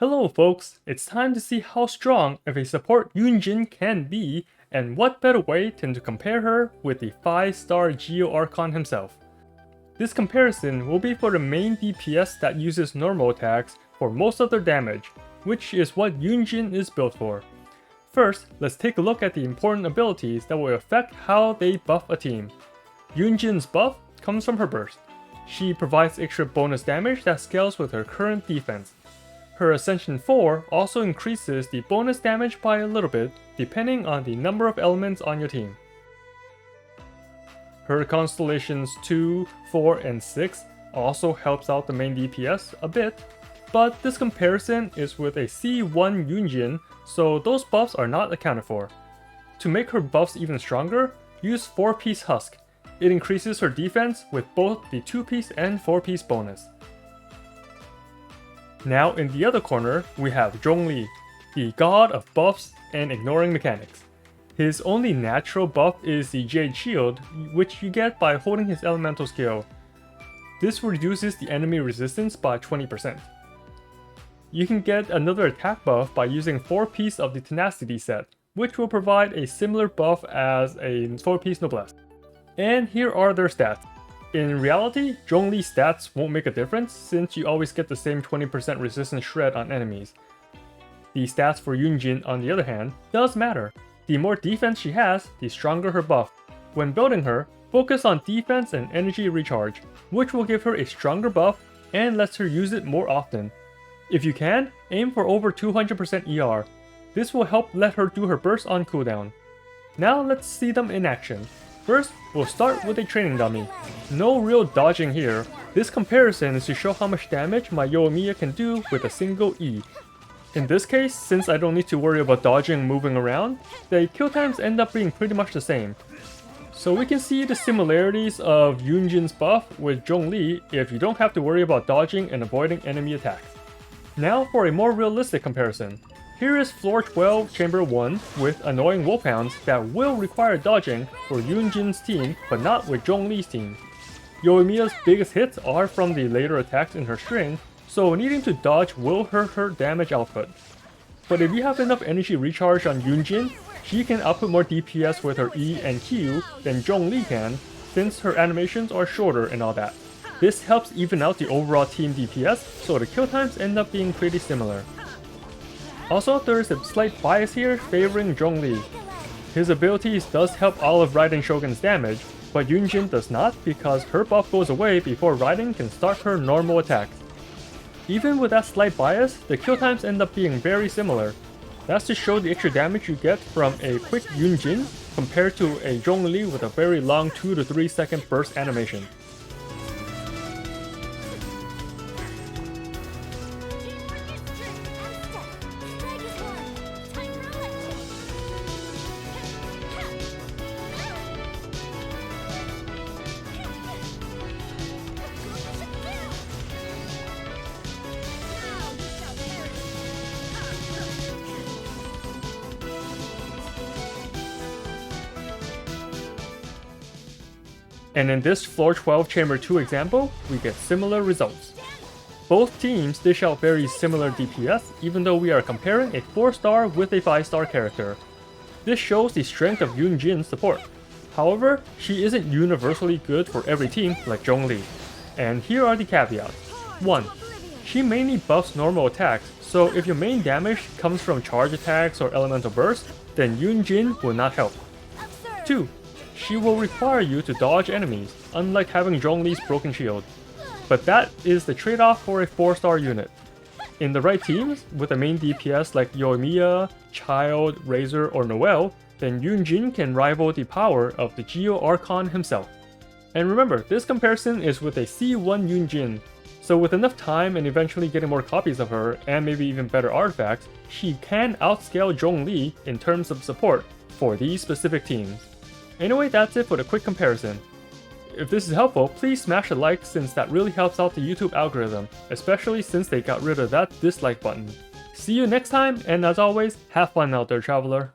Hello folks, it's time to see how strong of a support Yun Jin can be, and what better way than to compare her with the 5-star Geo Archon himself. This comparison will be for the main DPS that uses normal attacks for most of their damage, which is what Yun Jin is built for. First, let's take a look at the important abilities that will affect how they buff a team. Yun Jin's buff comes from her burst. She provides extra bonus damage that scales with her current defense. Her Ascension 4 also increases the bonus damage by a little bit, depending on the number of elements on your team. Her Constellations 2, 4, and 6 also helps out the main DPS a bit, but this comparison is with a C1 Yun Jin, so those buffs are not accounted for. To make her buffs even stronger, use 4-piece Husk. It increases her defense with both the 2-piece and 4-piece bonus. Now in the other corner, we have Zhongli, the god of buffs and ignoring mechanics. His only natural buff is the Jade Shield, which you get by holding his elemental skill. This reduces the enemy resistance by 20%. You can get another attack buff by using 4-piece of the Tenacity set, which will provide a similar buff as a 4-piece Noblesse. And here are their stats. In reality, Zhongli's stats won't make a difference since you always get the same 20% resistance shred on enemies. The stats for Yun Jin, on the other hand, does matter. The more defense she has, the stronger her buff. When building her, focus on defense and energy recharge, which will give her a stronger buff and lets her use it more often. If you can, aim for over 200% ER. This will help let her do her burst on cooldown. Now let's see them in action. First, we'll start with a training dummy. No real dodging here. This comparison is to show how much damage my Yoimiya can do with a single E. In this case, since I don't need to worry about dodging and moving around, the kill times end up being pretty much the same. So we can see the similarities of Yun Jin's buff with Zhongli if you don't have to worry about dodging and avoiding enemy attacks. Now for a more realistic comparison. Here is Floor 12 Chamber 1 with annoying wolfhounds that will require dodging for Yun Jin's team, but not with Zhongli's team. Yoimiya's biggest hits are from the later attacks in her string, so needing to dodge will hurt her damage output. But if you have enough energy recharge on Yun Jin, she can output more DPS with her E and Q than Zhongli can, since her animations are shorter and all that. This helps even out the overall team DPS, so the kill times end up being pretty similar. Also, there is a slight bias here favoring Zhongli. His abilities does help Olive Raiden Shogun's damage, but Yun Jin does not because her buff goes away before Raiden can start her normal attacks. Even with that slight bias, the kill times end up being very similar. That's to show the extra damage you get from a quick Yun Jin compared to a Zhongli with a very long 2 to 3 second burst animation. And in this Floor 12 Chamber 2 example, we get similar results. Both teams dish out very similar DPS, even though we are comparing a 4-star with a 5-star character. This shows the strength of Yun Jin's support. However, she isn't universally good for every team like Zhongli. And here are the caveats. 1. She mainly buffs normal attacks, so if your main damage comes from charge attacks or elemental bursts, then Yun Jin will not help. 2. She will require you to dodge enemies, unlike having Zhongli's broken shield. But that is the trade-off for a 4-star unit. In the right teams, with a main DPS like Yoimiya, Child, Razor, or Noelle, then Yun Jin can rival the power of the Geo Archon himself. And remember, this comparison is with a C1 Yun Jin, so with enough time and eventually getting more copies of her, and maybe even better artifacts, she can outscale Zhongli in terms of support for these specific teams. Anyway, that's it for the quick comparison. If this is helpful, please smash a like since that really helps out the YouTube algorithm, especially since they got rid of that dislike button. See you next time, and as always, have fun out there, traveler.